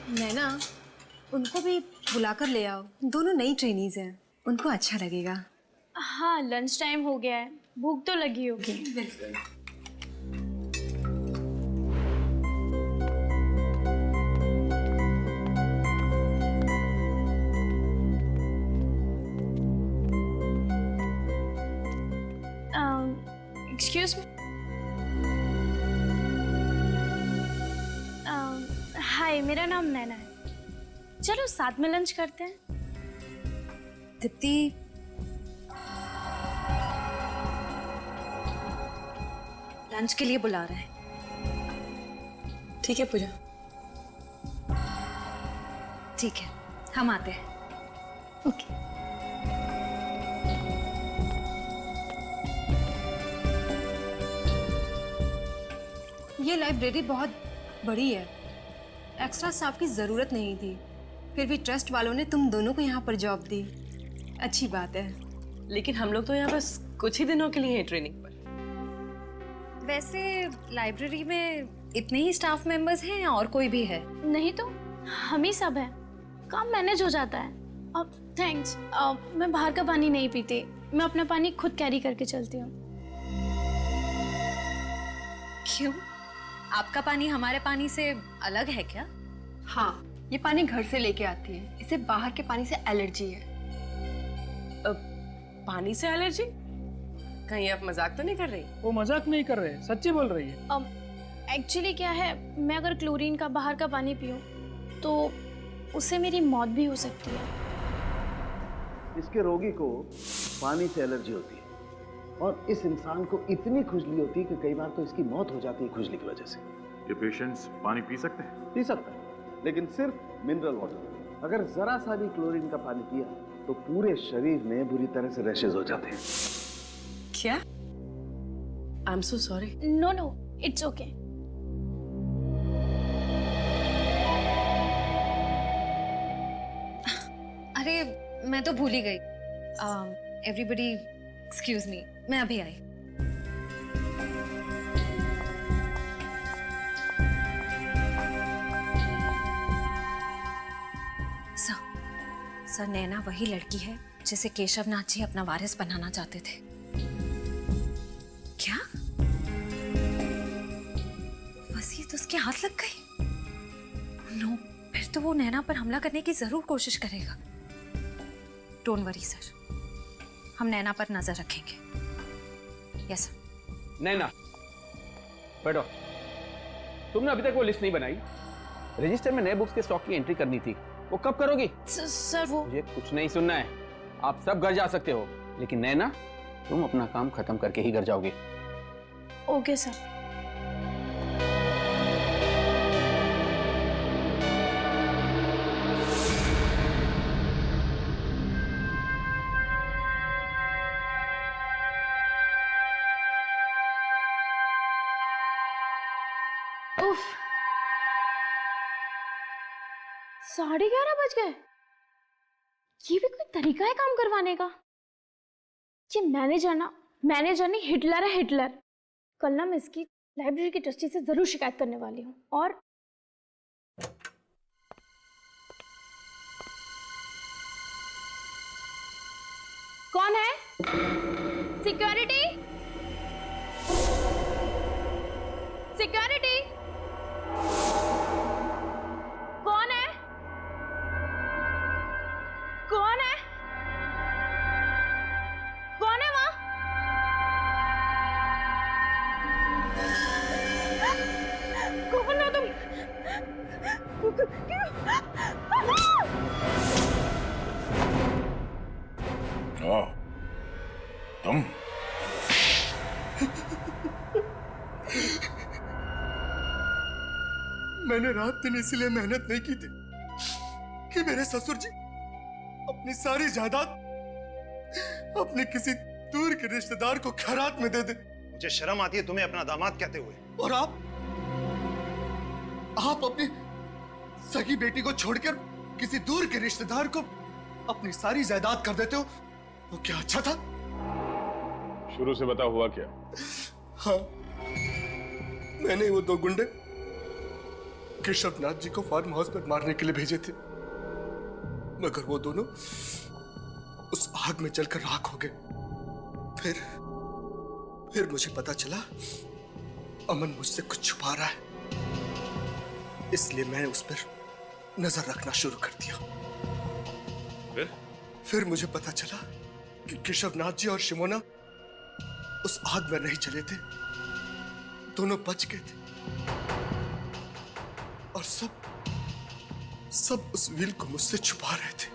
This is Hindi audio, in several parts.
नैना, उनको भी बुलाकर ले आओ। दोनों नई ट्रेनीज हैं, उनको अच्छा लगेगा। हाँ, लंच टाइम हो गया है, भूख तो लगी होगी। बिल्कुल। Excuse me. हाय, मेरा नाम नैना है। चलो साथ में लंच करते हैं। दीप्ति, लंच के लिए बुला रहे हैं। ठीक है पूजा। ठीक है, हम आते हैं। ओके। ये लाइब्रेरी बहुत बड़ी है, एक्स्ट्रा स्टाफ की जरूरत नहीं थी, फिर भी ट्रस्ट वालों ने तुम दोनों को यहाँ पर जॉब दी। अच्छी बात है। लेकिन हम लोग तो यहाँ बस कुछ ही दिनों के लिए हैं ट्रेनिंग पर। वैसे लाइब्रेरी में इतने ही स्टाफ मेंबर्स हैं या और कोई भी है? नहीं तो हम ही सब हैं, काम मैनेज हो जाता है। अब थैंक्स, मैं बाहर का पानी नहीं पीती, मैं अपना पानी खुद कैरी करके चलती हूँ। क्यों? आपका पानी हमारे पानी से अलग है क्या? हाँ, ये पानी घर से लेके आती है, इसे बाहर के पानी से एलर्जी है। पानी से एलर्जी? कहीं आप मजाक तो नहीं कर रही? वो मजाक नहीं कर रहे, सच्ची बोल रही है। एक्चुअली क्या है, मैं अगर क्लोरीन का बाहर का पानी पीऊँ तो उससे मेरी मौत भी हो सकती है। इसके रोगी को पानी से एलर्जी होती है और इस इंसान को इतनी खुजली होती है कि कई बार तो इसकी मौत हो जाती है खुजली की वजह से। ये पेशेंट्स पानी पी सकते हैं? पी सकता है, लेकिन सिर्फ मिनरल वाटर। अगर जरा सा भी क्लोरीन का पानी पिया तो पूरे शरीर में बुरी तरह से रैशेज हो जाते हैं। क्या? I am so sorry. No no, it's okay. अरे मैं तो भूल ही गई। एवरीबडी एक्सक्यूज मी, मैं अभी आई। सर, नैना वही लड़की है जिसे केशव नाथ जी अपना वारिस बनाना चाहते थे। क्या वसीयत उसके हाथ लग गई? नो, फिर तो वो नैना पर हमला करने की जरूर कोशिश करेगा। डोंट वरी सर, हम नैना पर नजर रखेंगे। Yes sir. नैना, बैठो। तुमने अभी तक वो लिस्ट नहीं बनाई। रजिस्टर में नए बुक्स के स्टॉक की एंट्री करनी थी, वो कब करोगी? सर वो मुझे कुछ नहीं सुनना है। आप सब घर जा सकते हो, लेकिन नैना, तुम अपना काम खत्म करके ही घर जाओगे। Okay sir. उफ, 11:30 बज गए। ये भी कोई तरीका है काम करवाने का? ये मैनेजर नहीं, हिटलर है, हिटलर। कल ना मैं इसकी लाइब्रेरी की ट्रस्टी से जरूर शिकायत करने वाली हूँ। और कौन है? सिक्योरिटी, सिक्योरिटी, कौन है? कौन है? कौन है वहां? कौन हो तुम? ओह, तुम? मैंने रात दिन इसलिए मेहनत नहीं की थी कि मेरे ससुर जी अपनी सारी जायदाद अपने किसी दूर के रिश्तेदार को खैरात में दे दे। मुझे शर्म आती है तुम्हें अपना दामाद कहते हुए। और आप अपनी सगी बेटी को छोड़कर किसी दूर के रिश्तेदार को अपनी सारी जायदाद कर देते हो, तो क्या अच्छा था? शुरू से बता हुआ क्या? हाँ, मैंने वो दो गुंडे केशवनाथ जी को फार्म हाउस पर मारने के लिए भेजे थे, मगर वो दोनों उस आग में जलकर राख हो गए। फिर मुझे पता चला अमन मुझसे कुछ छुपा रहा है, इसलिए मैंने उस पर नजर रखना शुरू कर दिया। फिर मुझे पता चला कि केशवनाथ जी और शिमोना उस आग में नहीं जले थे, दोनों बच गए थे और सब उस व्हील को मुझसे छुपा रहे थे।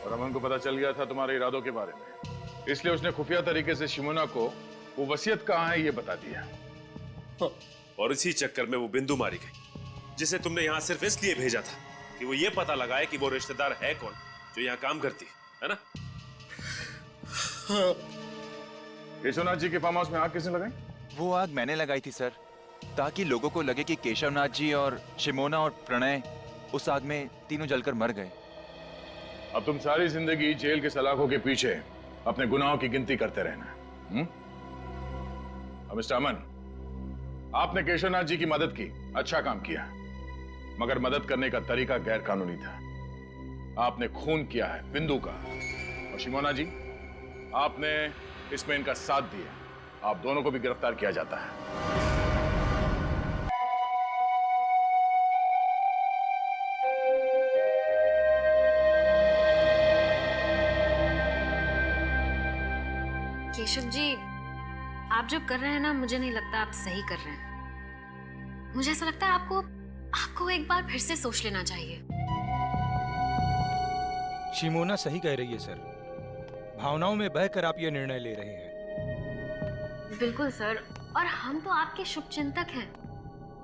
और अमन को पता चल गया था तुम्हारे इरादों के बारे में, इसलिए उसने खुफिया तरीके से शिमोना को वो वसीयत कहाँ है ये बता दिया। हाँ। और इसी चक्कर में वो बिंदु मारी गई, जिसे तुमने यहाँ सिर्फ इसलिए भेजा था कि वो ये पता लगाए कि वो रिश्तेदार है कौन जो यहाँ काम करती है ना? हाँ। केशवनाथ जी के फार्म हाउस में आग किसने लगाई? वो आग मैंने लगाई थी सर, ताकि लोगों को लगे कि केशवनाथ जी और शिमोना और प्रणय उस आग में तीनों जलकर मर गए। अब तुम सारी जिंदगी जेल के सलाखों के पीछे अपने गुनाहों की गिनती करते रहना। अब मिस्टर अमन, आपने केशवनाथ जी की मदद की, अच्छा काम किया, मगर मदद करने का तरीका गैर कानूनी था। आपने खून किया है बिंदु का, और शिमोना जी आपने इसमें इनका साथ दिया। आप दोनों को भी गिरफ्तार किया जाता है। केशव जी, आप जो कर रहे हैं ना, मुझे नहीं लगता आप सही कर रहे हैं। मुझे ऐसा लगता है आपको एक बार फिर से सोच लेना चाहिए। शिमोना सही कह रही है सर, भावनाओं में बहकर आप ये निर्णय ले रहे हैं। बिल्कुल सर, और हम तो आपके शुभचिंतक हैं,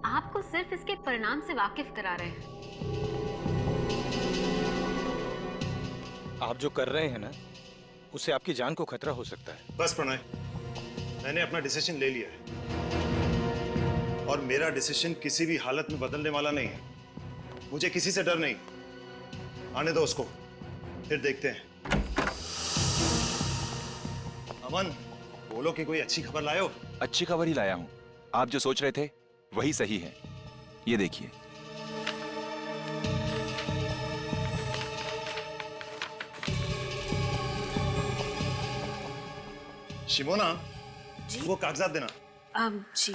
आपको सिर्फ इसके परिणाम से वाकिफ करा रहे हैं। आप जो कर रहे हैं ना, उससे आपकी जान को खतरा हो सकता है। बस प्रणय, मैंने अपना डिसीजन ले लिया है और मेरा डिसीजन किसी भी हालत में बदलने वाला नहीं है। मुझे किसी से डर नहीं, आने दो उसको, फिर देखते हैं। अमन, बोलो कि कोई अच्छी खबर लाए हो। अच्छी खबर ही लाया हूं। आप जो सोच रहे थे वही सही है, ये देखिए। शिमोना, वो कागजात देना। जी।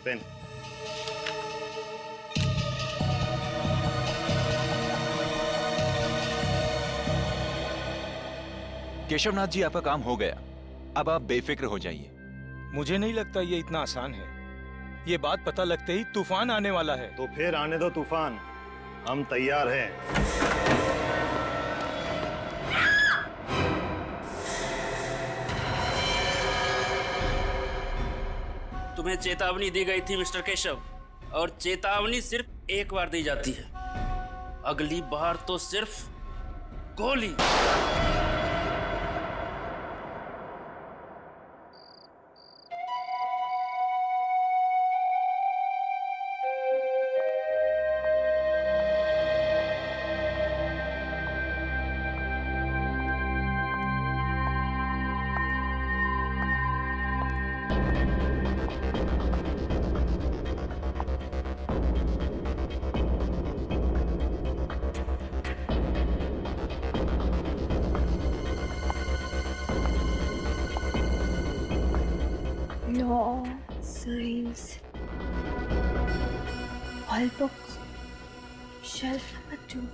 पेन। केशवनाथ जी, आपका काम हो गया, अब आप बेफिक्र हो जाइए। मुझे नहीं लगता ये इतना आसान है। ये बात पता लगते ही तूफान आने वाला है। तो फिर आने दो तूफान, हम तैयार हैं। तुम्हें चेतावनी दी गई थी मिस्टर केशव, और चेतावनी सिर्फ एक बार दी जाती है, अगली बार तो सिर्फ गोली। Law, science, all books, shelf number 2.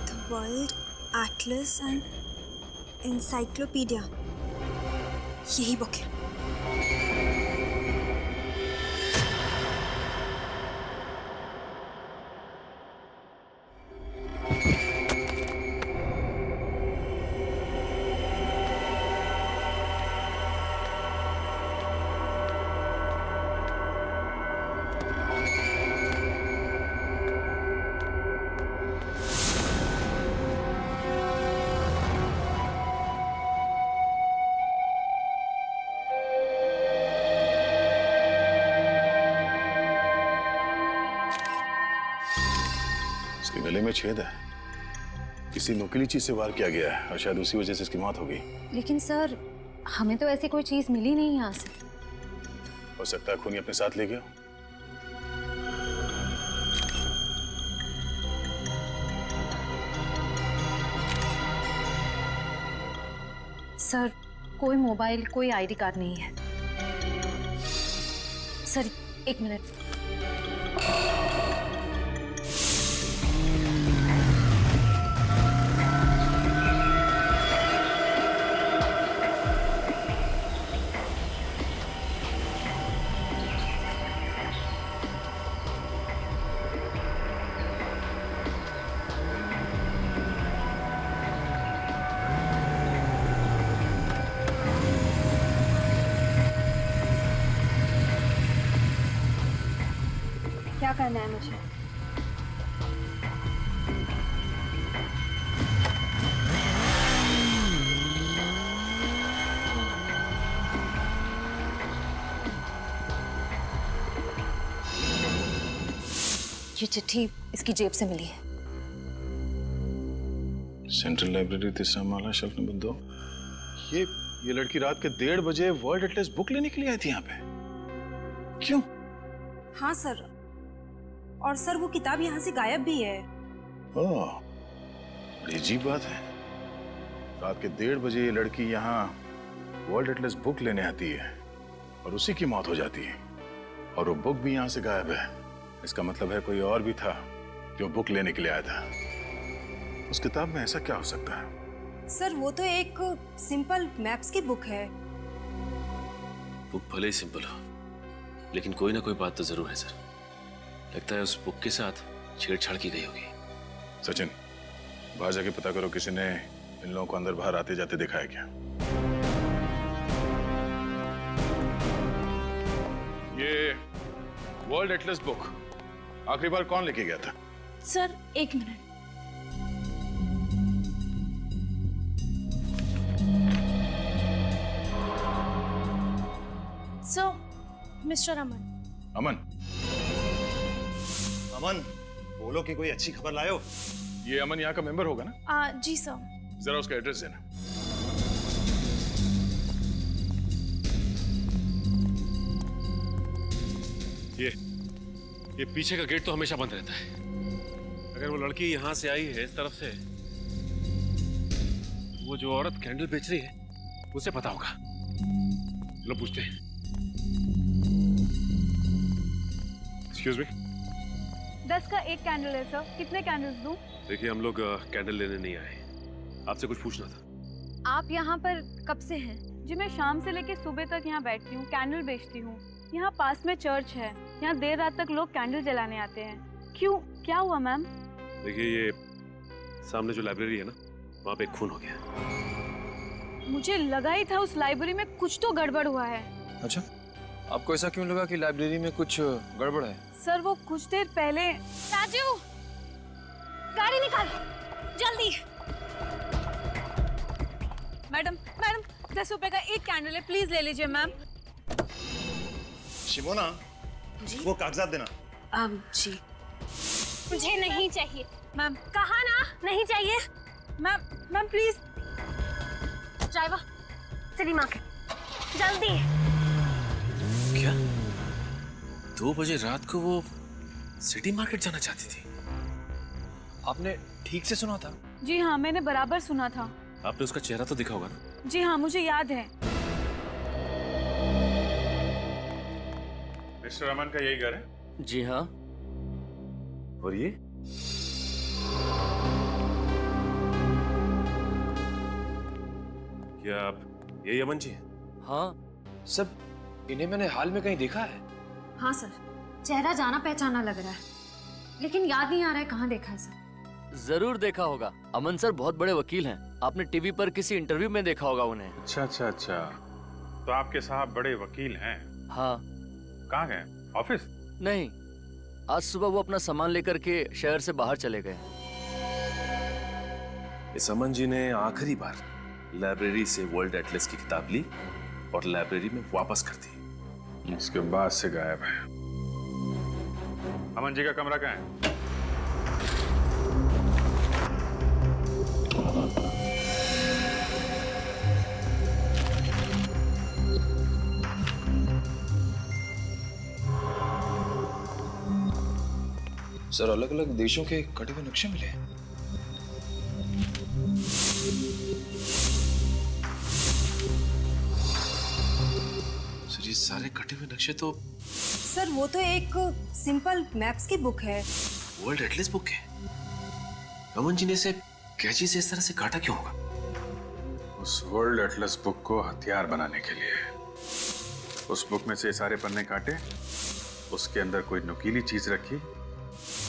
The World Atlas and Encyclopedia, यही बुक है। उसके गले में छेद है, किसी नुकीली चीज से वार किया गया है और शायद उसी वजह से इसकी मौत हो गई। लेकिन सर हमें तो ऐसी कोई चीज मिली नहीं यहाँ से। हो सकता है खूनी अपने साथ ले गया। सर कोई मोबाइल, कोई आईडी कार्ड नहीं है। सर एक मिनट। क्या करना है मुझे? ये चिट्ठी इसकी जेब से मिली है। सेंट्रल लाइब्रेरी, तीसरा माला, शेल्फ नंबर 2। ये लड़की रात के 1:30 बजे वर्ल्ड एटलस बुक लेने के लिए आई थी यहाँ पे। क्यों? हाँ सर, और सर वो किताब यहाँ से गायब भी है। ओह, बड़ी अजीब बात है। रात के 1:30 बजे ये लड़की यहाँ वर्ल्ड एटलस बुक लेने आती है और उसी की मौत हो जाती है, और वो बुक भी यहाँ से गायब है। इसका मतलब है कोई और भी था जो बुक लेने के लिए आया था। उस किताब में ऐसा क्या हो सकता है? सर वो तो एक सिंपल मैप्स की बुक है। बुक भले ही सिंपल हो, लेकिन कोई ना कोई बात तो जरूर है सर। लगता है उस बुक के साथ छेड़छाड़ की गई होगी। सचिन, बाहर जाके पता करो किसी ने इन लोगों को अंदर बाहर आते जाते देखा है क्या। ये वर्ल्ड एटलस बुक आखिरी बार कौन लेके गया था? सर एक मिनट। सो मिस्टर अमन। अमन? अमन, बोलो कि कोई अच्छी खबर लाए हो। ये अमन यहाँ का मेंबर होगा ना? जी सर। जरा उसका एड्रेस देना। ये पीछे का गेट तो हमेशा बंद रहता है। अगर वो लड़की यहाँ से आई है इस तरफ से, वो जो औरत कैंडल बेच रही है उसे पता होगा। चलो पूछते हैं। Excuse me. 10 का एक कैंडल है सर, कितने कैंडल्स दूं? देखिए, हम लोग कैंडल लेने नहीं आए, आपसे कुछ पूछना था। आप यहाँ पर कब से हैं? जी मैं शाम से लेके सुबह तक यहाँ बैठती हूँ, कैंडल बेचती हूँ। यहाँ पास में चर्च है, यहाँ देर रात तक लोग कैंडल जलाने आते हैं। क्यों, क्या हुआ मैम? देखिए, ये सामने जो लाइब्रेरी है ना, वहाँ पे एक खून हो गया। मुझे लगा ही था उस लाइब्रेरी में कुछ तो गड़बड़ हुआ है। अच्छा, आपको ऐसा क्यों लगा कि लाइब्रेरी में कुछ गड़बड़ है? सर वो कुछ देर पहले। राजू, गाड़ी निकाल जल्दी। मैडम 10 रुपए का एक कैंडल है, प्लीज ले लीजिए मैम। शिमोना, वो कागजात देना। जी मुझे नहीं चाहिए मैम। कहा ना नहीं चाहिए। Ma'am please. Driver city market जल्दी। क्या 2 बजे रात को वो सिटी मार्केट जाना चाहती थी? आपने ठीक से सुना था? जी हाँ, मैंने बराबर सुना था। आपने उसका चेहरा तो देखा होगा ना? जी हाँ, मुझे याद है। मिस्टर अमन का यही घर है? जी हाँ। और ये क्या आप यही अमन जी हैं? हाँ सब, इन्हें मैंने हाल में कहीं देखा है। हाँ सर, चेहरा जाना पहचाना लग रहा है, लेकिन याद नहीं आ रहा है कहाँ देखा है सर। जरूर देखा होगा। अमन सर बहुत बड़े वकील हैं, आपने टीवी पर किसी इंटरव्यू में देखा होगा उन्हें। अच्छा, तो आपके साहब बड़े वकील हैं? हाँ। कहाँ गए? ऑफिस? नहीं, आज सुबह वो अपना सामान लेकर के शहर से बाहर चले गए। इस अमन जी ने आखिरी बार लाइब्रेरी से वर्ल्ड एटलस की किताब ली और लाइब्रेरी में वापस कर दी। इसके बाद से गायब है। अमन जी का कमरा कहाँ है? सर, अलग अलग देशों के कटे हुए नक्शे मिले। सर, ये सारे कटे हुए नक्शे तो सर वो तो एक सिंपल मैप्स की बुक है। वर्ल्ड एटलस बुक है। अमन जी ने इसे कैची से इस तरह से काटा क्यों होगा? उस वर्ल्ड एटलस बुक को हथियार बनाने के लिए। उस बुक में से सारे पन्ने काटे, उसके अंदर कोई नुकीली चीज रखी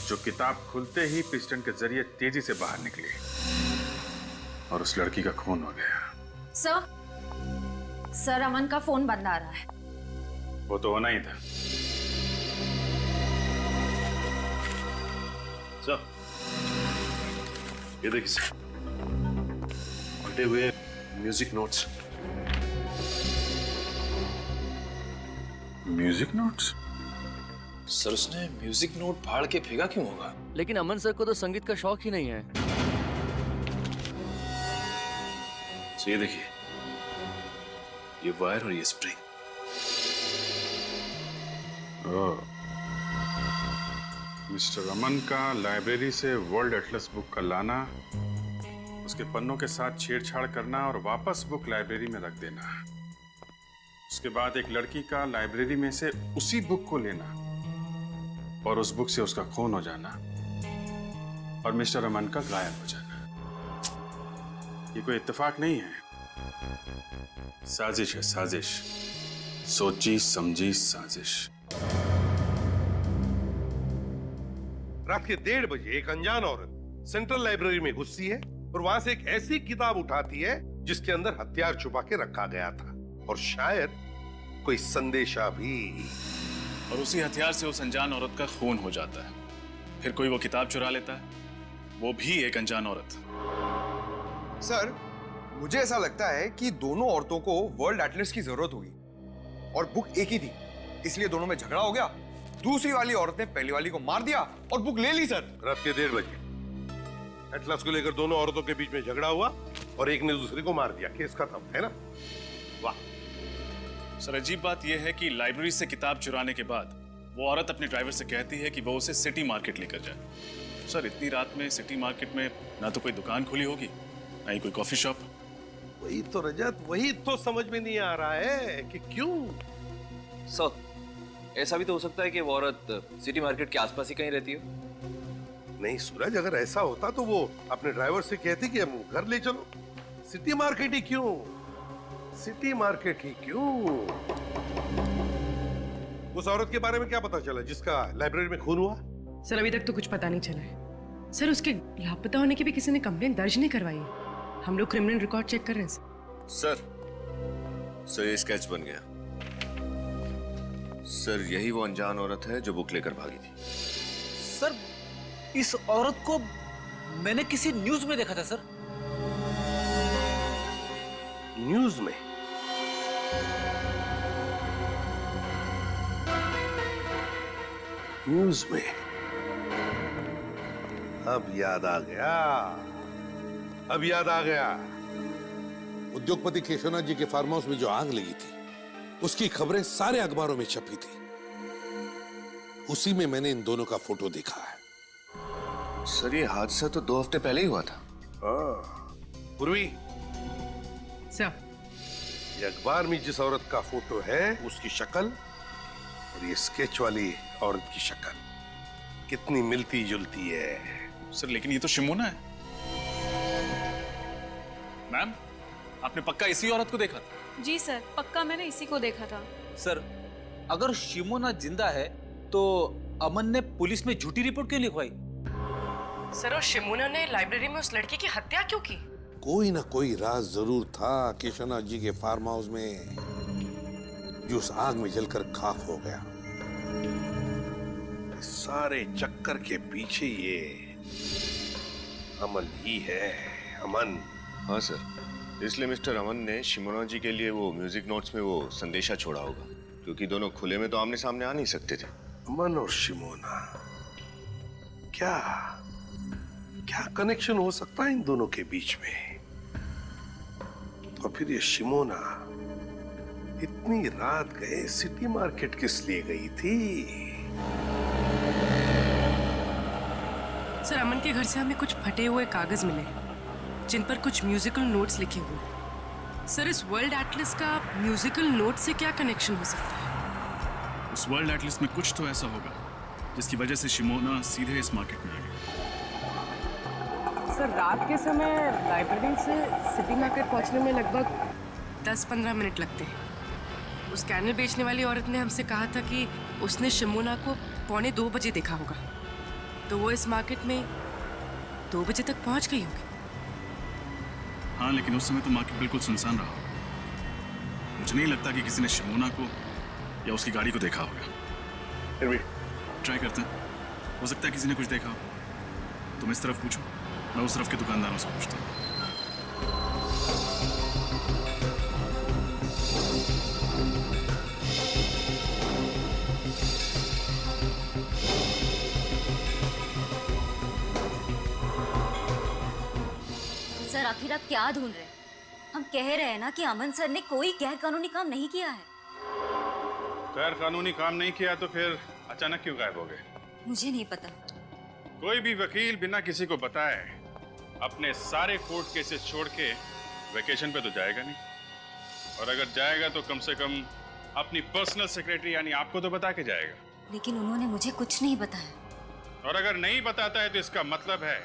जो किताब खुलते ही पिस्टन के जरिए तेजी से बाहर निकली और उस लड़की का खून हो गया। सर अमन का फोन बंद आ रहा है। वो तो होना ही था। सर, ये देखिए सर, फटे हुए music notes. Music notes? Sir, उसने म्यूजिक नोट फाड़ के फेंका क्यों होगा? लेकिन अमन सर को तो संगीत का शौक ही नहीं है। तो ये देखिए, ये वायर और ये स्प्रिंग। मिस्टर अमन का लाइब्रेरी से वर्ल्ड एटलस बुक का लाना, उसके पन्नों के साथ छेड़छाड़ करना और वापस बुक लाइब्रेरी में रख देना। उसके बाद एक लड़की का लाइब्रेरी में से उसी बुक को लेना और उस बुक से उसका खून हो जाना और मिस्टर अमन का गायब हो जाना। ये कोई इत्तेफाक नहीं है, साजिश है, साजिश। सोची समझी साजिश। रात के 1:30 बजे एक अनजान औरत सेंट्रल लाइब्रेरी में घुसती है और वहां से एक ऐसी किताब उठाती है जिसके अंदर हथियार छुपा के रखा गया था और शायद कोई संदेशा भी। और उसी हथियार से उस अनजान औरत का खून हो जाता है। फिर कोई वो किताब चुरा लेता है, वो भी एक अनजान औरत। सर, मुझे ऐसा लगता है कि दोनों औरतों को वर्ल्ड एटलस की जरूरत होगी और बुक एक ही थी, इसलिए दोनों में झगड़ा हो गया। दूसरी वाली औरत ने पहली वाली को मार दिया और बुक ले ली। सर, रात के 1:30 बजे एटलस को लेकर दोनों औरतों के बीच में झगड़ा हुआ और एक ने दूसरे को मार दिया। केस खत्म, है ना? वाह। सर, अजीब बात यह है कि लाइब्रेरी से किताब चुराने के बाद वो औरत अपने ड्राइवर से कहती है कि वो उसे सिटी मार्केट लेकर जाए। सर, इतनी रात में सिटी मार्केट में ना तो कोई दुकान खुली होगी, ना ही कोई कॉफी शॉप। वही तो रजत, वही तो समझ में नहीं आ रहा है कि क्यों। सर, ऐसा भी तो हो सकता है कि वो औरत सिटी मार्केट के आसपास ही कहीं रहती हो। नहीं सूरज, अगर ऐसा होता तो वो अपने ड्राइवर से कहती कि हम घर ले चलो। सिटी मार्केट ही क्यों? सिटी मार्केट ही क्यों? उस औरत के बारे में क्या पता चला जिसका लाइब्रेरी में खून हुआ? सर, अभी तक तो कुछ पता नहीं चला है। सर, उसके लापता होने की भी किसी ने कंप्लेंट दर्ज नहीं करवाई है। हम लोग क्रिमिनल रिकॉर्ड चेक कर रहे हैं। सर, ये स्केच बन गया। सर, यही वो अनजान औरत है जो बुक लेकर भागी थी। सर, इस औरत को मैंने किसी न्यूज में देखा था। सर, न्यूज में? न्यूज में? अब याद आ गया, अब याद आ गया। उद्योगपति केशवनाथ जी के फार्म हाउस में जो आग लगी थी, उसकी खबरें सारे अखबारों में छपी थी। उसी में मैंने इन दोनों का फोटो देखा है। सर, ये हादसा तो 2 हफ्ते पहले ही हुआ था। पूर्वी, सर, ये अखबार में जिस औरत का फोटो है उसकी शक्ल और ये स्केच वाली औरत की शक्ल कितनी मिलती जुलती है। सर, लेकिन ये तो शिमोना है। मैम, आपने पक्का इसी औरत को देखा था? जी सर, पक्का मैंने इसी को देखा था। सर, अगर शिमोना जिंदा है तो अमन ने पुलिस में झूठी रिपोर्ट क्यों लिखवाई? सर, और शिमोना ने लाइब्रेरी में उस लड़की की हत्या क्यों की? कोई ना कोई राज जरूर था केशवनाथ जी के फार्म हाउस में, जो उस आग में जलकर खाक हो गया। सारे चक्कर के पीछे ये अमन ही है, अमन। हाँ सर, इसलिए मिस्टर अमन ने शिमोना जी के लिए वो म्यूजिक नोट्स में वो संदेशा छोड़ा होगा, क्योंकि दोनों खुले में तो आमने सामने आ नहीं सकते थे। अमन और शिमोना, क्या क्या कनेक्शन हो सकता है इन दोनों के बीच में? तो फिर ये शिमोना इतनी रात गए सिटी मार्केट किस लिए गई थी? सर, अमन के घर से हमें कुछ फटे हुए कागज मिले जिन पर कुछ म्यूजिकल नोट्स लिखे हुए। सर, इस वर्ल्ड एटलस का म्यूजिकल नोट से क्या कनेक्शन हो सकता है? उस वर्ल्ड एटलस में कुछ तो ऐसा होगा जिसकी वजह से शिमोना सीधे इस मार्केट में आ गई। सर, रात के समय लाइब्रेरी से सिटी मार्केट पहुंचने में लगभग 10-15 मिनट लगते हैं। उस कैनल बेचने वाली औरत ने हमसे कहा था कि उसने शिमोना को 1:45 बजे देखा होगा, तो वो इस मार्केट में 2 बजे तक पहुंच गई होगी। हाँ, लेकिन उस समय तो मार्केट बिल्कुल सुनसान रहा। मुझे नहीं लगता कि किसी ने शिमोना को या उसकी गाड़ी को देखा होगा। फिर भी ट्राई करते हैं, हो सकता है किसी ने कुछ देखा हो। तुम इस तरफ पूछो, मैं उस तरफ के दुकानदारों से पूछता हूँ। सर, आखिर आप क्या ढूंढ रहे हैं? हम कह रहे हैं ना कि अमन सर ने कोई गैर कानूनी काम नहीं किया है। गैर कानूनी काम नहीं किया तो फिर अचानक क्यों गायब हो गए? मुझे नहीं पता। कोई भी वकील बिना किसी को बताए अपने सारे कोर्ट केसेस छोड़ के वेकेशन पे तो जाएगा नहीं, और अगर जाएगा तो कम से कम अपनी पर्सनल सेक्रेटरी यानी आपको तो बता के जाएगा। लेकिन उन्होंने मुझे कुछ नहीं बताया। और अगर नहीं बताता है तो इसका मतलब है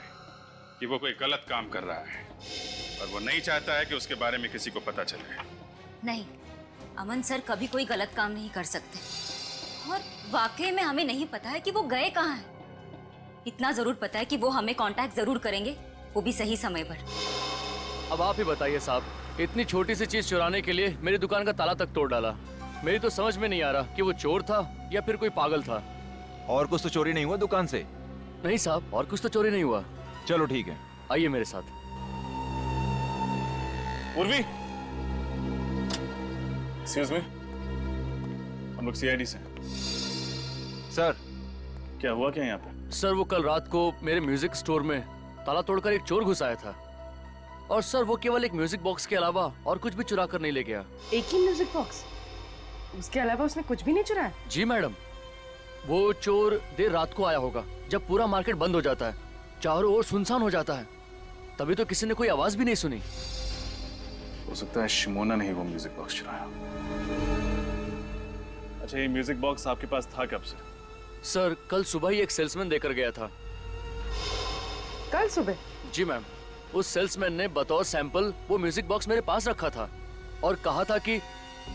कि वो कोई गलत काम कर रहा है और वो नहीं चाहता है कि उसके बारे में किसी को पता चले। नहीं, अमन सर कभी कोई गलत काम नहीं कर सकते, और वाकई में हमें नहीं पता है कि वो गए कहाँ हैं। इतना जरूर पता है कि वो हमें कांटेक्ट जरूर करेंगे, वो भी सही समय पर। अब आप ही बताइए साहब, इतनी छोटी सी चीज चुराने के लिए मेरी दुकान का ताला तक तोड़ डाला। मेरी तो समझ में नहीं आ रहा कि वो चोर था या फिर कोई पागल था। और कुछ तो चोरी नहीं हुआ दुकान से? नहीं साहब, और कुछ तो चोरी नहीं हुआ। चलो ठीक है, आइए मेरे साथ। उर्वी, एक्सक्यूज मी, हम लोग सीआईडी से। सर, क्या हुआ क्या यहाँ पे? सर, वो कल रात को मेरे म्यूजिक स्टोर में ताला तोड़कर एक चोर घुस आया था, और सर वो केवल एक म्यूजिक बॉक्स के अलावा और कुछ भी चुरा कर नहीं ले गया। एक ही म्यूजिक बॉक्स? उसके अलावा उसने कुछ भी नहीं चुराया? जी मैडम, वो चोर देर रात को आया होगा जब पूरा मार्केट बंद हो जाता है, चारों ओर सुनसान हो जाता है, तभी तो किसी ने कोई आवाज भी नहीं सुनी। हो सकता है शिमोना ने ही वो म्यूजिक बॉक्स चुराया। अच्छा, ये म्यूजिक बॉक्स आपके पास था कब से? सर, कल सुबह ही एक सेल्समैन देकर गया था। कल सुबह? जी मैम, उस सेल्समैन ने बतौर सैंपल वो म्यूजिक बॉक्स मेरे पास रखा था और कहा था कि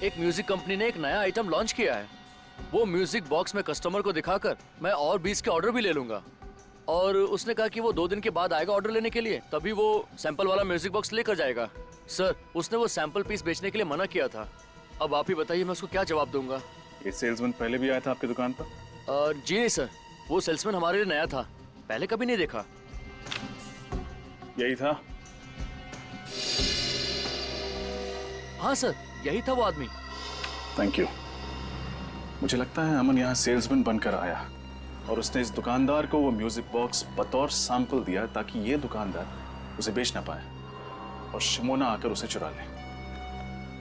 एक म्यूजिक कंपनी ने एक नया आइटम लॉन्च किया है, वो म्यूजिक बॉक्स में कस्टमर को दिखाकर मैं और 20 के ऑर्डर भी ले लूंगा। और उसने कहा कि वो 2 दिन के बाद आएगा ऑर्डर लेने के लिए, तभी वो सैंपल वाला म्यूजिक बॉक्स लेकर जाएगा। सर, उसने वो सैंपल पीस बेचने के लिए मना किया था। अब आप ही बताइए मैं उसको क्या जवाब दूंगा। ये सेल्समैन पहले भी आया था आपकी दुकान पर? जी नहीं सर, वो सेल्समैन हमारे लिए नया था, पहले कभी नहीं देखा। यही था? हाँ सर, यही था वो आदमी। Thank you. मुझे लगता है अमन यहाँ सेल्समैन बनकर आया और उसने इस दुकानदार को वो म्यूजिक बॉक्स बतौर सैंपल दिया ताकि ये दुकानदार उसे बेच ना पाए और शिमोना आकर उसे चुरा ले।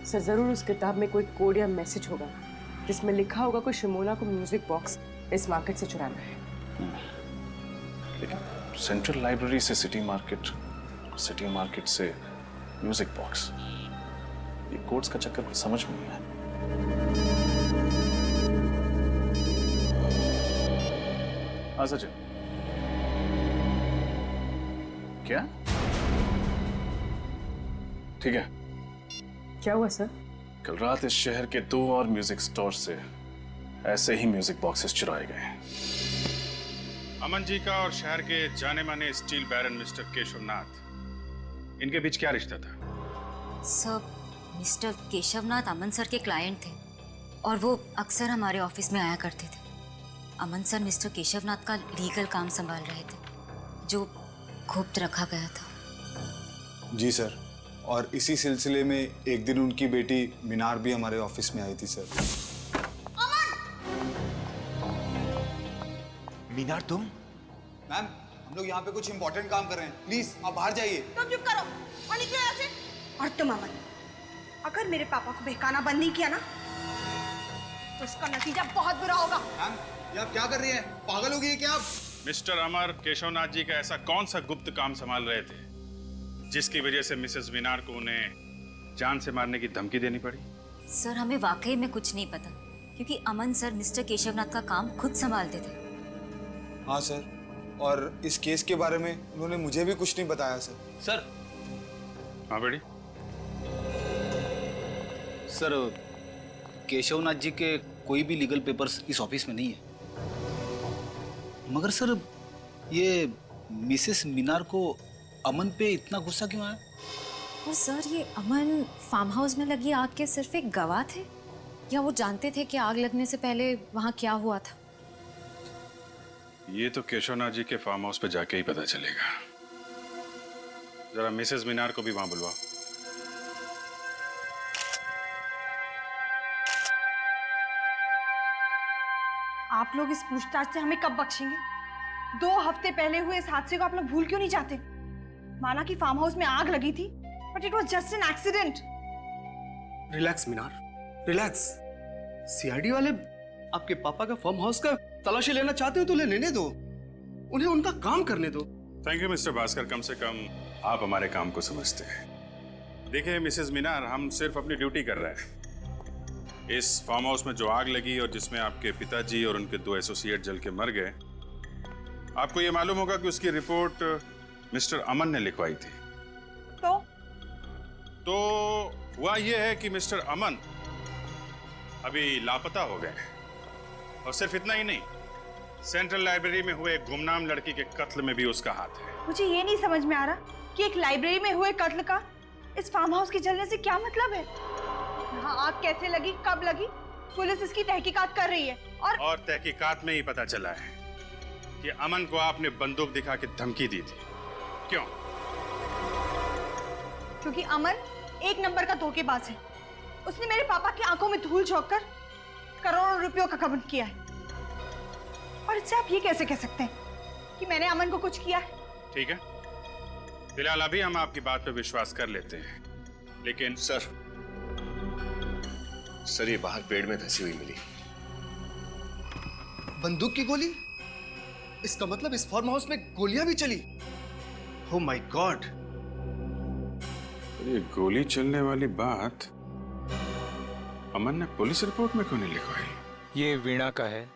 सर, जरूर उस किताब में कोई कोड या मैसेज होगा जिसमें लिखा होगा कि शिमोना को म्यूजिक बॉक्स इस मार्केट से चुराना है। लेकिन सेंट्रल लाइब्रेरी से सिटी मार्केट से म्यूजिक बॉक्स, ये कोड्स का चक्कर समझ में नहीं आया। हाँ सचिन, क्या? ठीक है। क्या हुआ सर? कल रात इस शहर के 2 और म्यूजिक स्टोर से ऐसे ही म्यूजिक बॉक्सेस चुराए गए। अमन जी का और शहर के जाने माने स्टील बैरन मिस्टर केशवनाथ, इनके बीच क्या रिश्ता था? सर, मिस्टर केशवनाथ अमन सर के क्लाइंट थे और वो अक्सर हमारे ऑफिस में आया करते थे। अमन सर मिस्टर केशवनाथ का लीगल काम संभाल रहे थे जो गुप्त रखा गया था। जी सर, और इसी सिलसिले में एक दिन उनकी बेटी मीनार भी हमारे ऑफिस में आई थी सर। मीनार तुम? मैम, हम लोग यहाँ पे कुछ इंपॉर्टेंट काम कर रहे हैं, प्लीज आप बाहर जाइए। तुम चुप करो और निकलो यहाँ से। और तुम अमन, अगर मेरे पापा को बहकाना बंद नहीं किया ना तो उसका नतीजा बहुत बुरा होगा। मैम, ये आप क्या कर रही हैं? पागल हो गई है क्या आप? मिस्टर अमर केशवनाथ जी का ऐसा कौन सा गुप्त काम संभाल रहे थे जिसकी वजह से मिसेस मीनार को उन्हें जान से मारने की धमकी देनी पड़ी? सर हमें वाकई में कुछ नहीं पता, क्योंकि अमन सर मिस्टर केशवनाथ का काम खुद संभालते थे। हाँ सर, और इस केस के बारे में उन्होंने मुझे भी कुछ नहीं बताया सर। सर। हाँ बेटी। सर केशवनाथ जी के कोई भी लीगल पेपर्स इस ऑफिस में नहीं है, मगर सर ये मिसेस मीनार को अमन पे इतना गुस्सा क्यों आया? और सर ये अमन फार्म हाउस में लगी आग के सिर्फ एक गवाह थे, या वो जानते थे कि आग लगने से पहले वहां क्या हुआ था? ये तो केशवनाथ जी के फार्म हाउस पे जाके ही पता चलेगा। जरा मिसेस मीनार को भी वहां बुलवाओ। आप लोग इस पूछताछ से हमें कब बख्शेंगे? 2 हफ्ते पहले हुए इस हादसे को आप लोग भूल क्यों नहीं जाते? माना कि फार्म हाउस में आग लगी थी, but it was just an accident. Relax Minar, relax. CID वाले आपके पापा का फार्म हाउस का तलाशी लेना चाहते हो तो लेने दो, उन्हें उनका काम करने दो। थैंक यू मिस्टर भास्कर, कम से कम आप हमारे काम को समझते हैं। देखिए मिसेस मीनार, हम सिर्फ अपनी ड्यूटी कर रहे हैं। इस फार्म हाउस में जो आग लगी और जिसमें आपके पिताजी और उनके 2 एसोसिएट जल के मर गए, आपको ये मालूम होगा कि उसकी रिपोर्ट मिस्टर अमन ने लिखवाई थी। तो हुआ यह है कि मिस्टर अमन अभी लापता हो गए, और सिर्फ इतना ही नहीं, सेंट्रल लाइब्रेरी में हुए एक गुमनाम लड़की के कत्ल में भी उसका हाथ है। मुझे ये नहीं समझ में आ रहा कि एक लाइब्रेरी में हुए कत्ल का इस फार्म हाउस के जलने से क्या मतलब है? यहाँ आग कैसे लगी, कब लगी, पुलिस इसकी तहकीकात कर रही है। और तहकीकात में ही पता चला है कि अमन को आपने बंदूक दिखा के धमकी दी थी। क्यों? क्योंकि अमन एक नंबर का धोखेबाज है। उसने मेरे पापा की आंखों में धूल झोंककर करोड़ों रुपयों का गबन किया है, और इससे आप ये कैसे कह सकते हैं कि मैंने अमन को कुछ किया है? ठीक है, फिलहाल अभी हम आपकी बात पे विश्वास कर लेते हैं, लेकिन सर ये बाहर पेड़ में धंसी हुई मिली। बंदूक की गोली? इसका मतलब इस फार्म हाउस में गोलियां भी चली? Oh my God! ये गोली चलने वाली बात अमन ने पुलिस रिपोर्ट में क्यों नहीं लिखवाई? ये वीणा का है,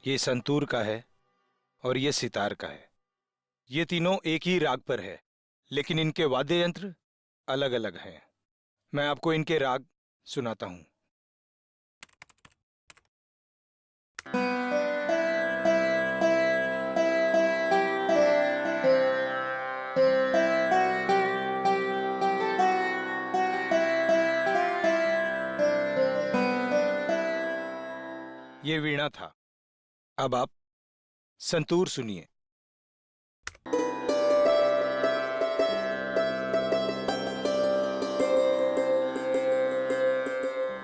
ये संतूर का है, और ये सितार का है। ये तीनों एक ही राग पर है, लेकिन इनके वाद्य यंत्र अलग अलग हैं। मैं आपको इनके राग सुनाता हूं। ये वीणा था, अब आप संतूर सुनिए।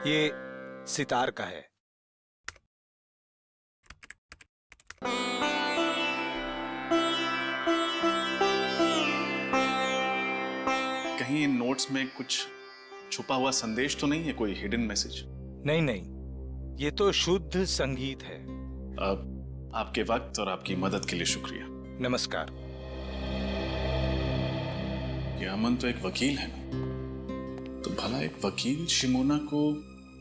ये सितार का है। कहीं इन नोट्स में कुछ छुपा हुआ संदेश तो नहीं है, कोई हिडन मैसेज? नहीं नहीं, ये तो शुद्ध संगीत है। अब आपके वक्त और आपकी मदद के लिए शुक्रिया। नमस्कार। ये अमन तो एक वकील है ना, तो भला एक वकील शिमोना को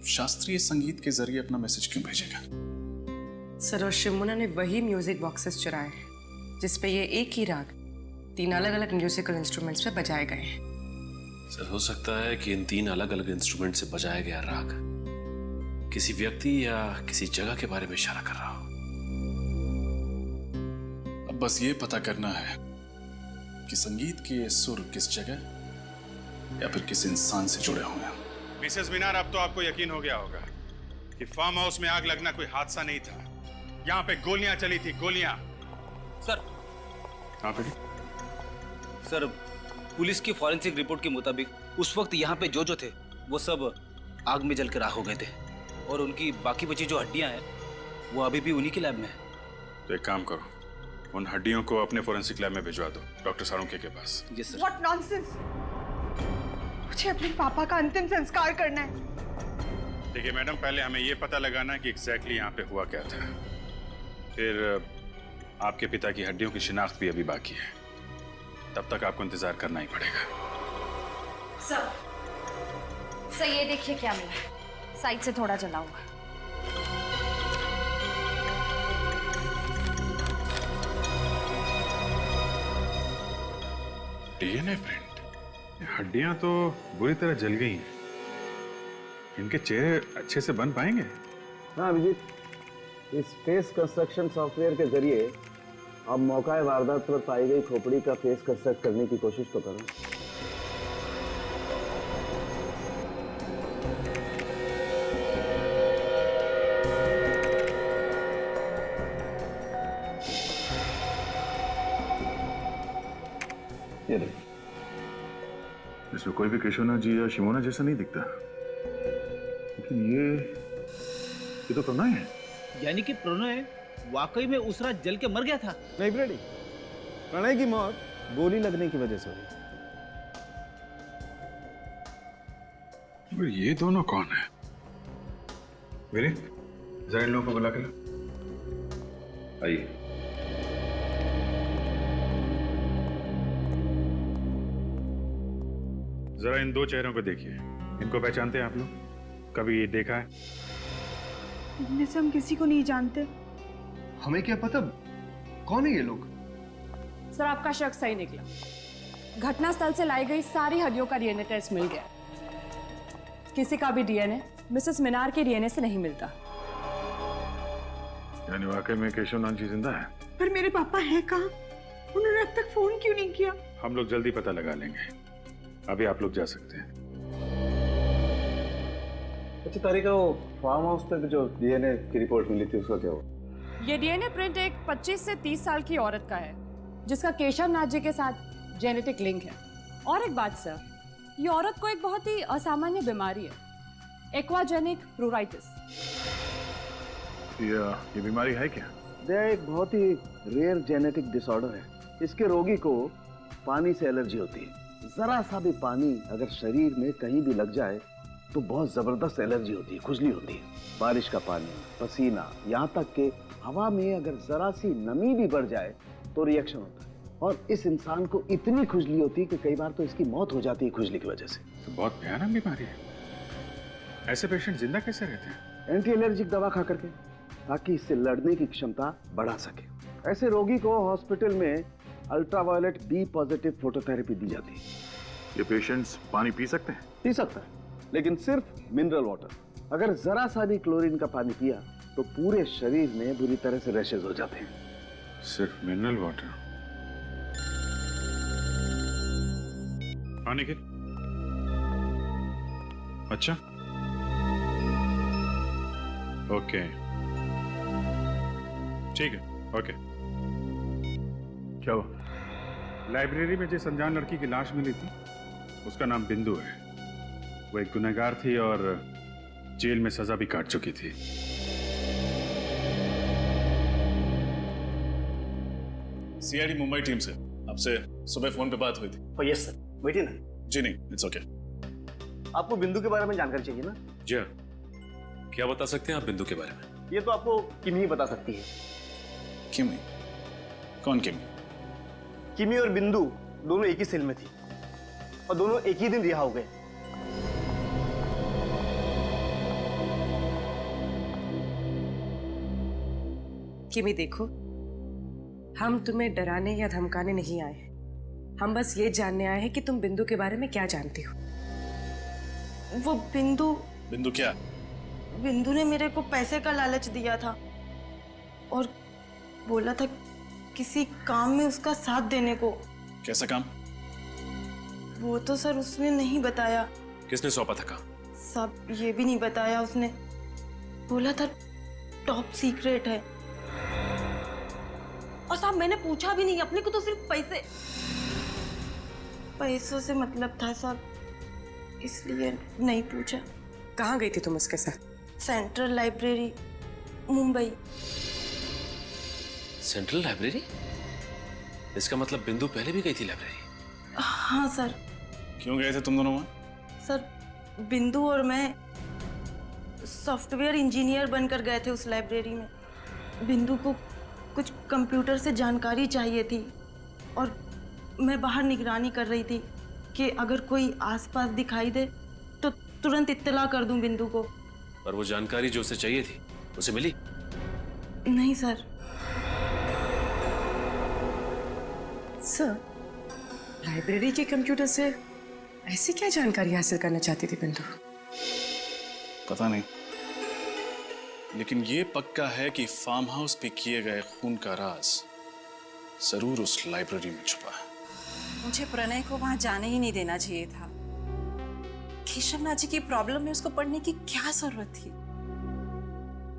शास्त्रीय संगीत के जरिए अपना मैसेज क्यों भेजेगा? सर, और शिमोना ने वही म्यूजिक बॉक्सेस चुराए हैं जिस पे ये एक ही राग 3 अलग अलग म्यूजिकल इंस्ट्रूमेंट्स पे बजाए गए हैं। सर हो सकता है कि इन 3 अलग अलग इंस्ट्रूमेंट से बजाया गया राग किसी व्यक्ति या किसी जगह के बारे में इशारा कर रहा हो। अब बस ये पता करना है कि संगीत के ये सुर किस जगह या फिर किस इंसान से जुड़े हुए हैं। मिसेस मीनार, अब तो आपको यकीन हो गया होगा कि फार्म हाउस में आग लगना कोई हादसा नहीं था। यहाँ पे गोलियां चली थी, गोलियां। सर। हाँ बेटी। सर, पुलिस की फॉरेंसिक रिपोर्ट के मुताबिक उस वक्त यहाँ पे जो थे वो सब आग में जलकर राख हो गए थे, और उनकी बाकी बची जो हड्डियां हैं वो अभी भी उन्हीं के लैब में है। तो एक काम करो, उन हड्डियों को अपने फोरेंसिक लैब में भिजवा दो, डॉक्टर साळुंखे के पास। Yes sir. What nonsense! मुझे अपने पापा का अंतिम संस्कार करना है। देखिए मैडम, पहले हमें ये पता लगाना है कि एग्जैक्टली यहाँ पे हुआ क्या था। फिर आपके पिता की हड्डियों की शिनाख्त भी अभी बाकी है, तब तक आपको इंतजार करना ही पड़ेगा। सर ये देखिए क्या मिला, साइड से थोड़ा जला हुआ। DNA print. हड्डियां तो बुरी तरह जल गई हैं। इनके चेहरे अच्छे से बन पाएंगे? हाँ अभिजीत, इस फेस कंस्ट्रक्शन सॉफ्टवेयर के जरिए आप मौका वारदात पर पाई गई खोपड़ी का फेस कंस्ट्रक्ट करने की कोशिश तो करें। इसमें कोई भी केशवनाथ जी या शिमोना जैसा नहीं दिखता, लेकिन ये तो प्रणय है। यानी कि प्रणय वाकई में उस रात जल के मर गया था? नहीं ब्रेडी, प्रणय की मौत गोली लगने की वजह से हुई। ये दोनों कौन है? मेरे जरा इन लोगों को बुला के ला। आइए। जरा इन दो चेहरों को देखिए, इनको पहचानते हैं आप लोग? कभी ये देखा है? इनमें से हम किसी को नहीं जानते। हमें क्या पता कौन है ये लोग? सर आपका शक सही निकला। घटनास्थल से लाई गई सारी हड्डियों का डीएनए टेस्ट मिल गया। किसी का भी डीएनए मिसेस मीनार के डीएनए से नहीं मिलता। यानी वाकई में केशवनाथ जी जिंदा है? पर मेरे पापा हैं कहाँ? उन्होंने अब तक फोन क्यों नहीं किया? हम लोग जल्दी पता लगा लेंगे, अभी आप लोग जा सकते हैं। अच्छा तारिका, वो फार्म हाउस पे जो डीएनए की रिपोर्ट मिली थी उसका क्या हुआ? ये डीएनए प्रिंट एक 25 से 30 साल की औरत का है, जिसका केशवनाथ जी के साथ जेनेटिक लिंक है। और एक बात सर, ये औरत को एक बहुत ही असामान्य बीमारी है, एक्वाजेनिक प्लूराइटिस। ये बीमारी है क्या? यह एक बहुत ही रेयर जेनेटिक डिसऑर्डर है। इसके रोगी को पानी से एलर्जी होती है। जरा सा भी पानी अगर शरीर में कहीं भी लग जाए तो बहुत जबरदस्त एलर्जी होती है, खुजली होती है। बारिश का पानी, पसीना, यहाँ तक कि हवा में अगर जरा सी नमी भी बढ़ जाए तो रिएक्शन होता है। और इस इंसान को इतनी खुजली होती है कि कई बार तो इसकी मौत हो जाती है खुजली की वजह से। तो बहुत भयानक बीमारी है। ऐसे पेशेंट जिंदा कैसे रहते हैं? एंटी एलर्जिक दवा खा करके, ताकि इससे लड़ने की क्षमता बढ़ा सके। ऐसे रोगी को हॉस्पिटल में अल्ट्रावायलेट बी पॉजिटिव फोटोथेरेपी दी जाती है। ये पेशेंट्स पानी पी सकते हैं? पी सकता है, लेकिन सिर्फ मिनरल वाटर। अगर जरा सा भी क्लोरीन का पानी पिया तो पूरे शरीर में बुरी तरह से रैशेज हो जाते हैं। सिर्फ मिनरल वाटर? पानी के? अच्छा, ओके, ठीक है, ओके। क्या हुआ? लाइब्रेरी में जिस अनजान लड़की की लाश मिली थी उसका नाम बिंदु है। वो एक गुनहगार थी और जेल में सजा भी काट चुकी थी। सीआईडी मुंबई टीम से आपसे सुबह फोन पे बात हुई थी। यस सर, बैठिए ना। जी नहीं, इट्स ओके। आपको बिंदु के बारे में जानकारी चाहिए ना? जी हाँ, क्या बता सकते हैं आप बिंदु के बारे में? ये तो आपको किमी ही बता सकती है। किमी? कौन किमी? किमी और बिंदु दोनों एक ही सेल में थी और दोनों एक ही दिन रिहा हो गए। किमी देखो, हम तुम्हें डराने या धमकाने नहीं आए हैं। हम बस ये जानने आए हैं कि तुम बिंदु के बारे में क्या जानती हो। वो बिंदु क्या? बिंदु ने मेरे को पैसे का लालच दिया था और बोला था किसी काम में उसका साथ देने को। कैसा काम? वो तो सर उसने नहीं बताया। किसने सौंपा था काम? सब ये भी नहीं बताया उसने। बोला था टॉप सीक्रेट है। और साहब मैंने पूछा भी नहीं, अपने को तो सिर्फ पैसों से मतलब था साहब, इसलिए नहीं पूछा। कहाँ गई थी तुम उसके साथ? Central library, Mumbai. Central library? इसका मतलब बिंदु पहले भी गई थी लाइब्रेरी? हाँ सर। क्यों गए थे तुम दोनों वहां? सर, बिंदु और मैं सॉफ्टवेयर इंजीनियर बनकर गए थे उस लाइब्रेरी में। बिंदु को कुछ कंप्यूटर से जानकारी चाहिए थी और मैं बाहर निगरानी कर रही थी कि अगर कोई आसपास दिखाई दे तो तुरंत इत्तला कर दूं बिंदु को। और वो जानकारी जो उसे चाहिए थी उसे मिली? नहीं सर। सर, लाइब्रेरी के कंप्यूटर से ऐसी क्या जानकारी हासिल करना चाहती थी बिंदु? पता नहीं, लेकिन ये पक्का है कि फार्म हाउस पे किए गए खून का राज जरूर उस लाइब्रेरी में छुपा है। मुझे प्रणय को वहां जाने ही नहीं देना चाहिए था। केशवनाथ जी की प्रॉब्लम में उसको पढ़ने की क्या जरूरत थी?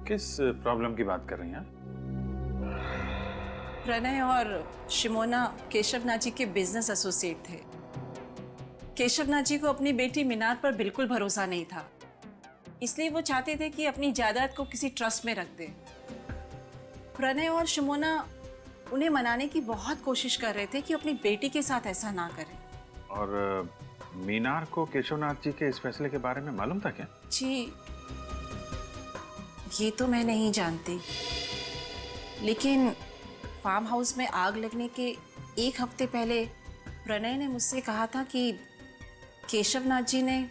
किस प्रॉब्लम की बात कर रही हैं आप? प्रणय और शिमोना केशवनाथ जी के बिजनेस एसोसिएट थे। केशवनाथ जी को अपनी बेटी मीनार पर बिल्कुल भरोसा नहीं था, इसलिए वो चाहते थे कि अपनी जायदाद को किसी ट्रस्ट में रख दें। प्रणय और शिमोना उन्हें मनाने की बहुत कोशिश कर रहे थे कि अपनी बेटी के साथ ऐसा ना करें। और मीनार को केशवनाथ जी के इस फैसले के बारे में मालूम था क्या? जी, ये तो मैं नहीं जानती, लेकिन फार्म हाउस में आग लगने के एक हफ्ते पहले प्रणय ने मुझसे कहा था कि केशवनाथ जी ने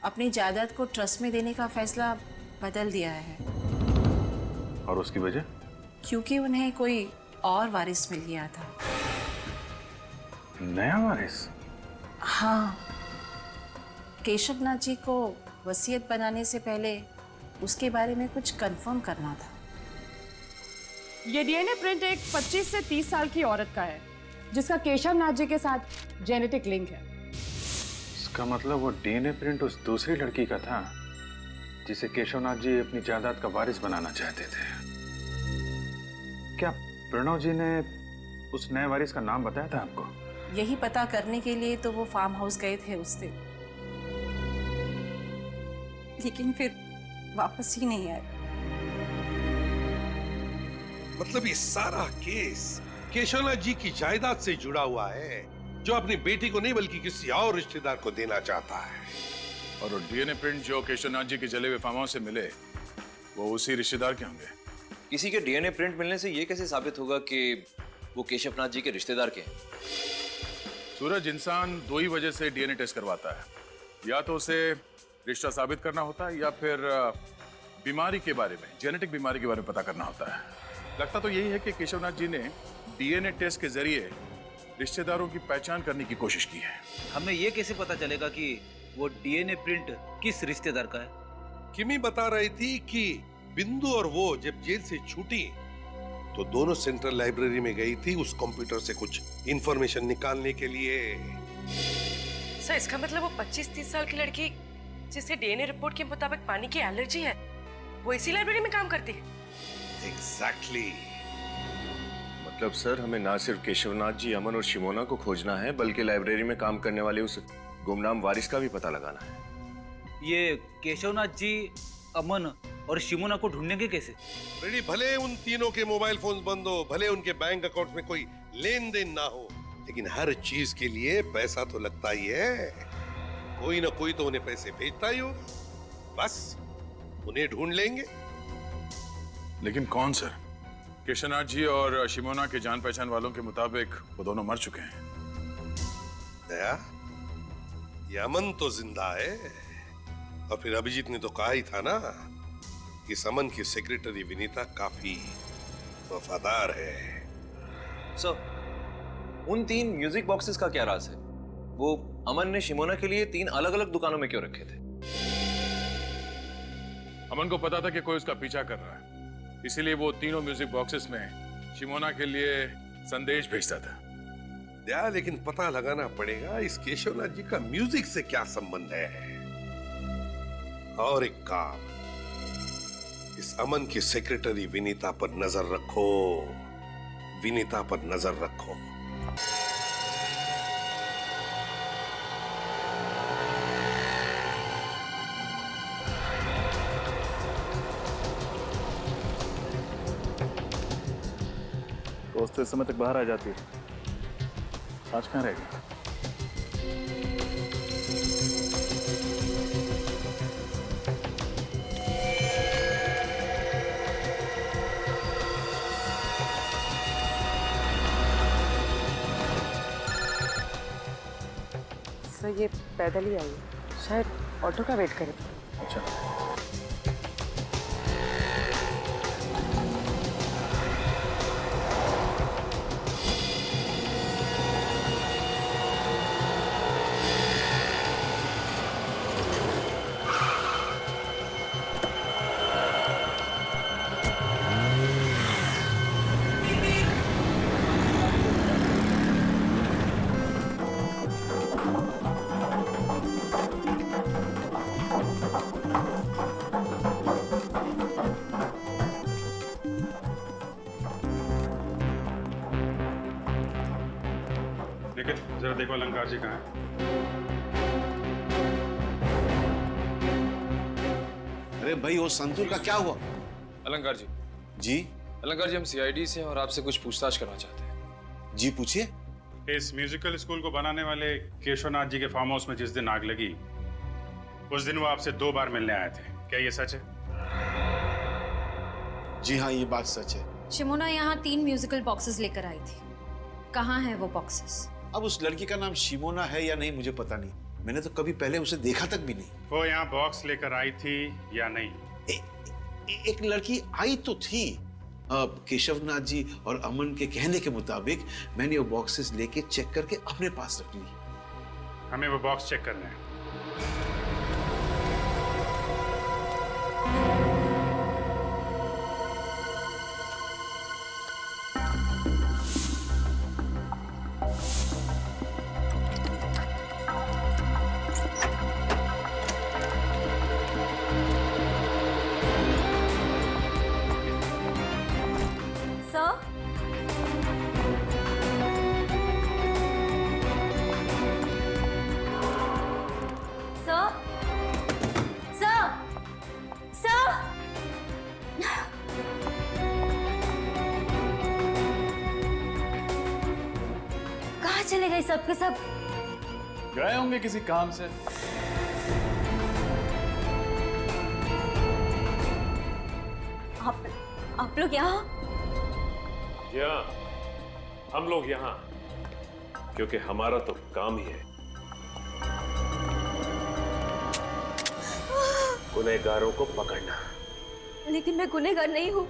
अपनी जायदाद को ट्रस्ट में देने का फैसला बदल दिया है। और उसकी वजह? क्योंकि उन्हें कोई और वारिस मिल गया था। नया वारिस? हाँ, केशवनाथ जी को वसीयत बनाने से पहले उसके बारे में कुछ कंफर्म करना था। ये डीएनए प्रिंट एक 25 से 30 साल की औरत का है जिसका केशवनाथ जी के साथ जेनेटिक लिंक है। इसका मतलब वो डीएनए प्रिंट उस दूसरी लड़की का था जिसे केशवनाथ जी अपनी जायदाद का वारिस बनाना चाहते थे। क्या प्रणव जी ने उस नए वारिस का नाम बताया था आपको? यही पता करने के लिए तो वो फार्म हाउस गए थे उस दिन, लेकिन फिर वापस ही नहीं आए। मतलब ये सारा केस केशवनाथ जी की जायदाद से जुड़ा हुआ है, जो अपनी बेटी को नहीं बल्कि किसी और रिश्तेदार को देना चाहता है। और वो डीएनए प्रिंट जो केशवनाथ जी के जले हुए फार्म हाउस से मिले वो उसी रिश्तेदार के होंगे। किसी के डीएनए प्रिंट मिलने से ये कैसे साबित होगा कि वो केशवनाथ जी के रिश्तेदार के हैं? सूरज, इंसान दो ही वजह से डीएनए टेस्ट करवाता है, या तो उसे रिश्ता साबित करना होता है या फिर बीमारी के बारे में, जेनेटिक बीमारी के बारे में पता करना होता है। लगता तो यही है कि केशवनाथ जी ने डीएनए टेस्ट के जरिए रिश्तेदारों की पहचान करने की कोशिश की है। हमें ये कैसे पता चलेगा कि वो डीएनए प्रिंट किस रिश्तेदार का है? किमी बता रही थी कि बिंदु और वो जब जेल से छूटी तो दोनों सेंट्रल लाइब्रेरी में गई थी उस कंप्यूटर से कुछ इंफॉर्मेशन निकालने के लिए। सर, इसका मतलब वो 25-30 साल की लड़की जिसे डीएनए रिपोर्ट के मुताबिक पानी की एलर्जी है, वो इसी लाइब्रेरी में काम करती है? एग्जैक्टली। मतलब सर, हमें ना सिर्फ केशवनाथ जी, अमन और शिमोना को खोजना है, बल्कि लाइब्रेरी में काम करने वाले उस गुमनाम वारिस का भी पता लगाना है। ये केशवनाथ जी, अमन और शिमोना को ढूंढेंगे कैसे? रेडी, भले उन तीनों के मोबाइल फोन बंद हो, भले उनके बैंक अकाउंट में कोई लेन देन ना हो, लेकिन हर चीज के लिए पैसा तो लगता ही है। कोई ना कोई तो उन्हें पैसे भेजता ही होगा। बस उन्हें ढूंढ लेंगे। लेकिन कौन सर? केशवनाथ जी और शिमोना के जान पहचान वालों के मुताबिक वो दोनों मर चुके हैं। दया, ये अमन तो जिंदा है, और फिर अभिजीत ने तो कहा ही था ना कि अमन की सेक्रेटरी विनीता काफी वफादार है। सर, उन 3 म्यूजिक बॉक्सेस का क्या राज है? वो अमन ने शिमोना के लिए 3 अलग-अलग दुकानों में क्यों रखे थे? अमन को पता था कि कोई उसका पीछा कर रहा है, इसीलिए वो तीनों म्यूजिक बॉक्सेस में शिमोना के लिए संदेश भेजता था। दया, लेकिन पता लगाना पड़ेगा इस केशवनाथ जी का म्यूजिक से क्या संबंध है। और एक काम, इस अमन की सेक्रेटरी विनीता पर नजर रखो, विनीता पर नजर रखो। दोस्त इस समय तक बाहर आ जाती है। आज कहाँ रह गया? सर ये पैदल ही आई है, शायद ऑटो का वेट करे। अच्छा। लेकिन जरा देखो अलंकार जी कहाँ है? अरे भाई वो संतूर का क्या हुआ? अलंकार जी। जी अलंकार जी, हम सीआईडी से हैं और आपसे कुछ पूछताछ करना चाहते हैं। जी पूछिए। इस म्यूजिकल स्कूल को बनाने वाले केशवनाथ जी के फार्म हाउस में जिस दिन आग लगी, उस दिन वो आपसे 2 बार मिलने आए थे, क्या ये सच है? जी हाँ, ये बात सच है। शिमोना यहाँ 3 म्यूजिकल बॉक्सेस लेकर आई थी। कहाँ है वो बॉक्सेस? अब उस लड़की का नाम शिमोना है या नहीं मुझे पता नहीं, मैंने तो कभी पहले उसे देखा तक भी नहीं। वो यहाँ बॉक्स लेकर आई थी या नहीं? एक लड़की आई तो थी। केशवनाथ जी और अमन के कहने के मुताबिक मैंने वो बॉक्सेस लेके चेक करके अपने पास रख ली। हमें वो बॉक्स चेक करना है। चले गए सब के सब? गए होंगे किसी काम से। आप लोग यहाँ? जी हाँ, हम लोग यहाँ क्योंकि हमारा तो काम ही है गुनहगारों को पकड़ना। लेकिन मैं गुनहगार नहीं हूँ,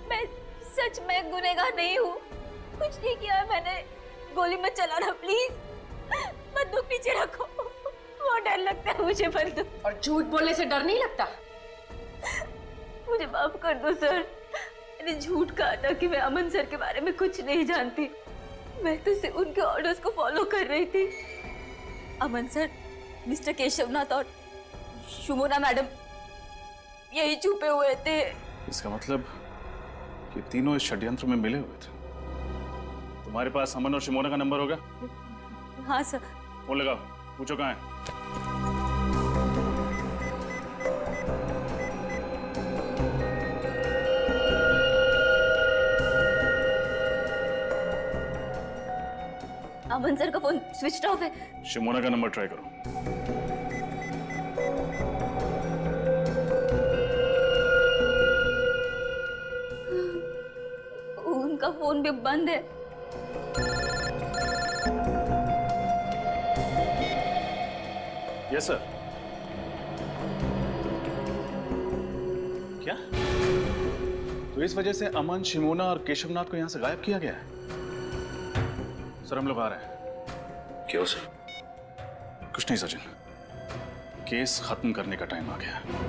मैं सच में गुनहगार नहीं हूँ। कुछ नहीं किया है मैंने। गोली मत चलाना प्लीज, बंदूक पीछे रखो, बहुत डर लगता है मुझे बंदूक। और झूठ बोलने से डर नहीं लगता? मुझे माफ कर दो सर, मैंने झूठ कहा था कि मैं अमन सर के बारे में कुछ नहीं जानती। मैं तो सिर्फ उनके ऑर्डर्स को फॉलो कर रही थी। अमन सर, मिस्टर केशवनाथ और शिमोना मैडम यही छुपे हुए थे। इसका मतलब ये तीनों इस षड्यंत्र में मिले हुए थे। तुम्हारे पास अमन और शिमोना का नंबर होगा? हाँ सर। फोन लगाओ, पूछो कहाँ है। अमन सर का फोन स्विच ऑफ है। शिमोना का नंबर ट्राई करो। उनका फोन भी बंद है। Yes sir. क्या? तो इस वजह से अमन, शिमोना और केशवनाथ को यहां से गायब किया गया है? सर हम लोग आ रहे हैं। क्यों सर? कुछ नहीं सचिन, केस खत्म करने का टाइम आ गया है।